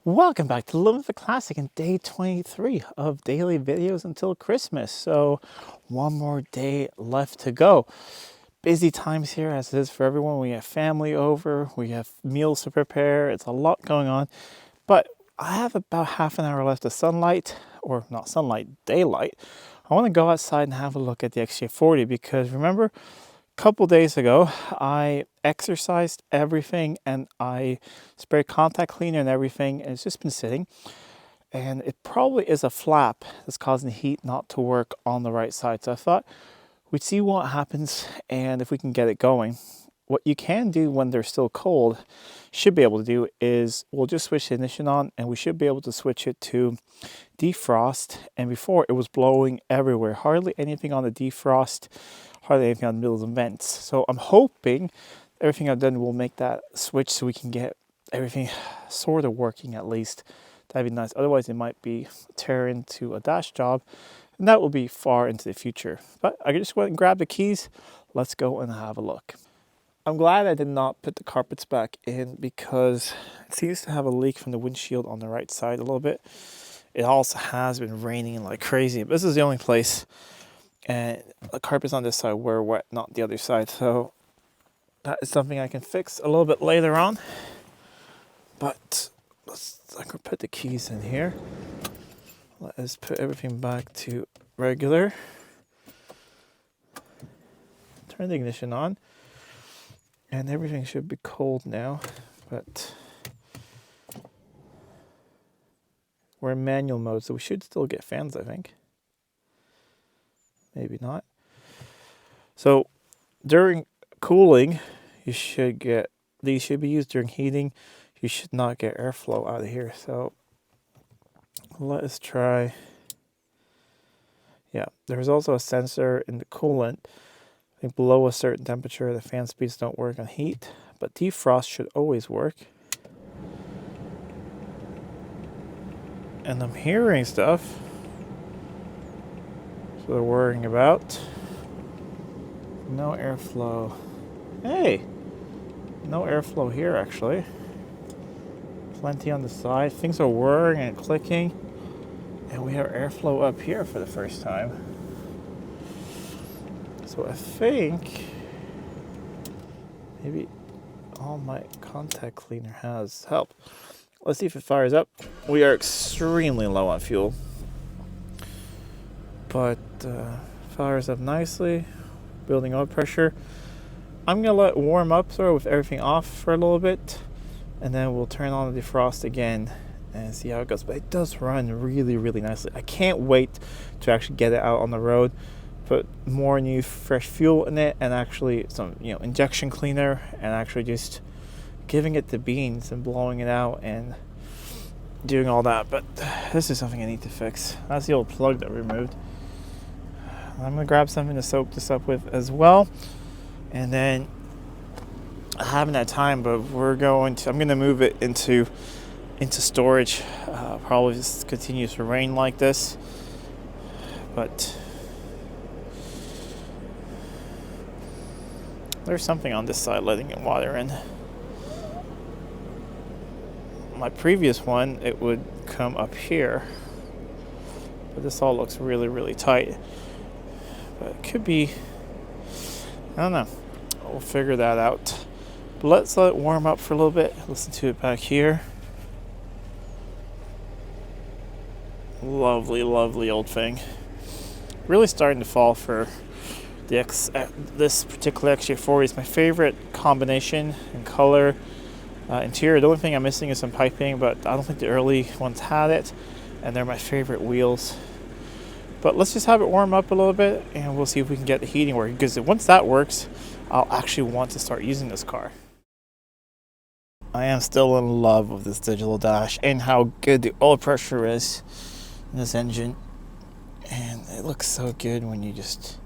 Welcome back to Living with a Classic and day 23 of daily videos until Christmas. So one more day left to go. Busy times here as it is for everyone. We have family over, we have meals to prepare. It's a lot going on, but I have about half an hour left of sunlight, or not sunlight, daylight. I want to go outside and have a look at the XJ40 because remember, couple days ago, I exercised everything and I sprayed contact cleaner and everything, and it's just been sitting. And it probably is a flap that's causing the heat not to work on the right side. So I thought we'd see what happens and if we can get it going. What you can do when they're still cold, should be able to do, is we'll just switch the ignition on and we should be able to switch it to defrost. And before, it was blowing everywhere, hardly anything on the defrost, hardly anything on the middle of the vents. So I'm hoping everything I've done will make that switch so we can get everything sort of working at least. That'd be nice. Otherwise, it might be tear into a dash job, and that will be far into the future. But I just went and grabbed the keys. Let's go and have a look. I'm glad I did not put the carpets back in because it seems to have a leak from the windshield on the right side a little bit. It also has been raining like crazy. This is the only place, and the carpets on this side were wet, not the other side. So that is something I can fix a little bit later on. But I can put the keys in here. Let us put everything back to regular. Turn the ignition on. And everything should be cold now, but we're in manual mode, so we should still get fans, I think. Maybe not. So during cooling, you should get, these should be used during heating. You should not get airflow out of here. So let us try. Yeah, there's also a sensor in the coolant. I think below a certain temperature, the fan speeds don't work on heat, but defrost should always work. And I'm hearing stuff, so they're worrying about. No airflow. Hey, no airflow here actually. Plenty on the side. Things are whirring and clicking, and we have airflow up here for the first time. So I think maybe all my contact cleaner has helped. Let's see if it fires up. We are extremely low on fuel, but fires up nicely, building oil pressure. I'm gonna let it warm up sort of with everything off for a little bit, and then we'll turn on the defrost again and see how it goes. But it does run really, really nicely. I can't wait to actually get it out on the road. Put more new fresh fuel in it, and actually some injection cleaner, and actually just giving it the beans and blowing it out and doing all that. But this is something I need to fix. That's the old plug that we removed. I'm gonna grab something to soak this up with as well, and then I haven't had time, but I'm gonna move it into storage. Probably just continues to rain like this, but there's something on this side letting it water in. My previous one, it would come up here, but this all looks really, really tight. But it could be, I don't know. We'll figure that out. But let's let it warm up for a little bit. Listen to it back here. Lovely, lovely old thing. Really starting to fall for this particular XJ40 is my favorite combination in color. Interior, the only thing I'm missing is some piping, but I don't think the early ones had it, and they're my favorite wheels. But let's just have it warm up a little bit, and we'll see if we can get the heating working, because once that works, I'll actually want to start using this car. I am still in love with this digital dash and how good the oil pressure is in this engine, and it looks so good when you just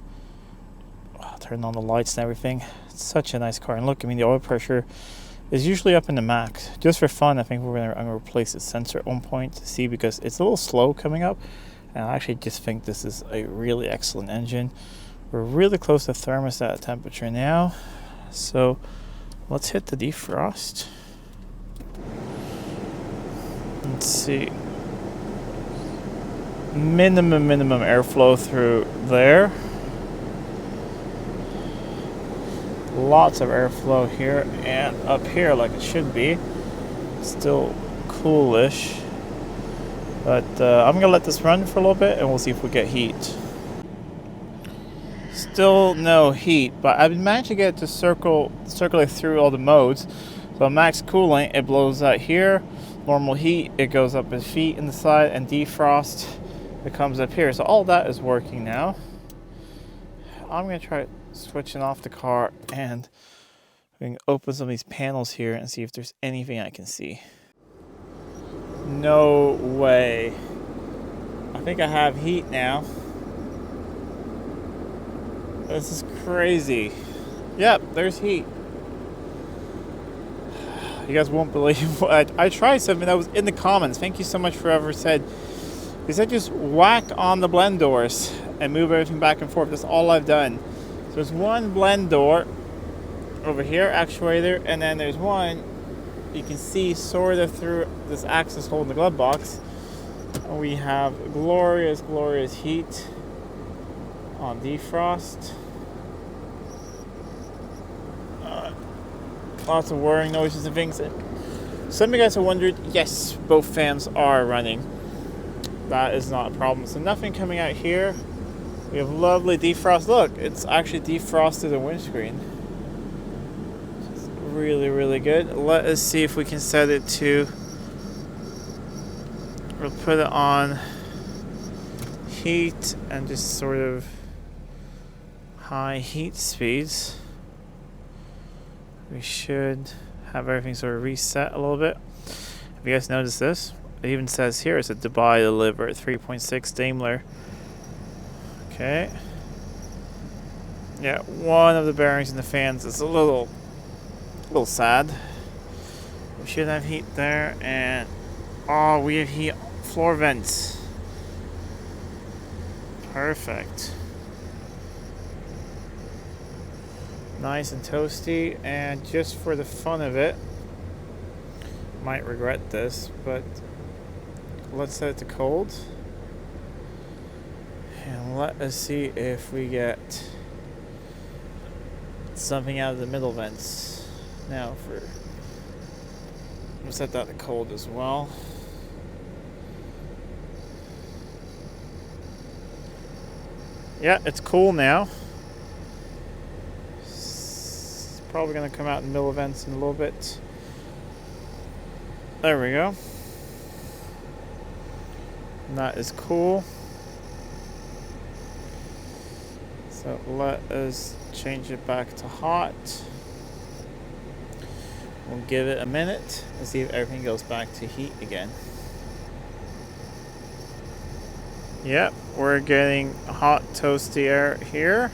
turn on the lights and everything. It's such a nice car. And look, I mean, the oil pressure is usually up in the max. Just for fun, I think I'm gonna replace the sensor at one point to see, because it's a little slow coming up. And I actually just think this is a really excellent engine. We're really close to thermostat temperature now, so let's hit the defrost. Let's see. Minimum airflow through there. Lots of airflow here and up here like it should be. Still coolish. But I'm gonna let this run for a little bit and we'll see if we get heat. Still no heat, but I've managed to get it to circulate through all the modes. So max cooling, it blows out here. Normal heat, it goes up his feet in the side, and defrost, it comes up here. So all that is working now. I'm gonna try switching off the car and we can open some of these panels here and see if there's anything I can see. No way. I think I have heat now. This is crazy. Yep, there's heat. You guys won't believe what I tried something that was in the comments. Thank you so much for whoever said. They said just whack on the blend doors and move everything back and forth. That's all I've done. So there's one blend door over here, actuator, and then there's one you can see sort of through this access hole in the glove box. And we have glorious heat on defrost. Lots of whirring noises and things. Some of you guys have wondered, yes, both fans are running. That is not a problem. So nothing coming out here. We have lovely defrost. Look, it's actually defrosted the windscreen. It's really good. Let us see if we can set it to, we'll put it on heat and just sort of high heat speeds. We should have everything sort of reset a little bit. Have you guys noticed this? It even says here it's a Dubai delivered 3.6 Daimler. Okay. Yeah, one of the bearings in the fans is a little sad. We should have heat there, and oh, we have heat floor vents. Perfect. Nice and toasty, and just for the fun of it, might regret this, but let's set it to cold and let us see if we get something out of the middle vents. Now we'll set that to cold as well. Yeah, it's cool now. Probably going to come out in the middle vents in a little bit. There we go. And that is cool. So let us change it back to hot. We'll give it a minute and see if everything goes back to heat again. Yep, we're getting hot toasty air here.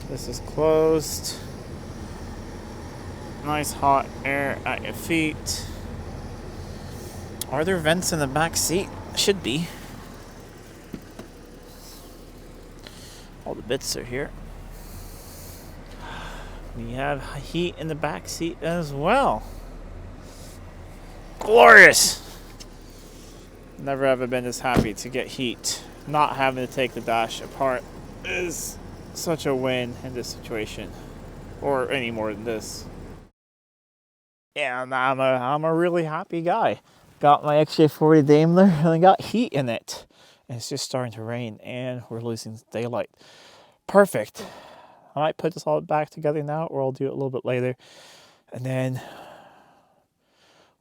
This is closed. Nice hot air at your feet. Are there vents in the back seat? Should be. All the bits are here. We have heat in the back seat as well. Glorious! Never ever been this happy to get heat. Not having to take the dash apart is such a win in this situation, or any more than this. Yeah, and I'm a really happy guy. Got my XJ40 Daimler and I got heat in it, and it's just starting to rain and we're losing daylight. Perfect. I might put this all back together now, or I'll do it a little bit later. And then,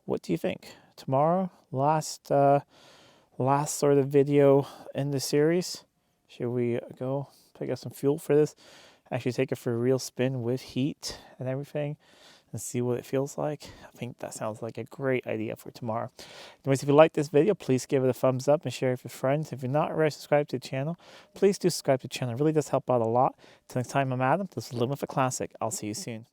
what do you think? Tomorrow, last sort of video in the series. Should we go pick up some fuel for this? Actually take it for a real spin with heat and everything and see what it feels like. I think that sounds like a great idea for tomorrow. Anyways, if you like this video, please give it a thumbs up and share it with your friends. If you're not already subscribed to the channel, please do subscribe to the channel. It really does help out a lot. Till next time, I'm Adam. This is Living with a Classic. I'll see you soon.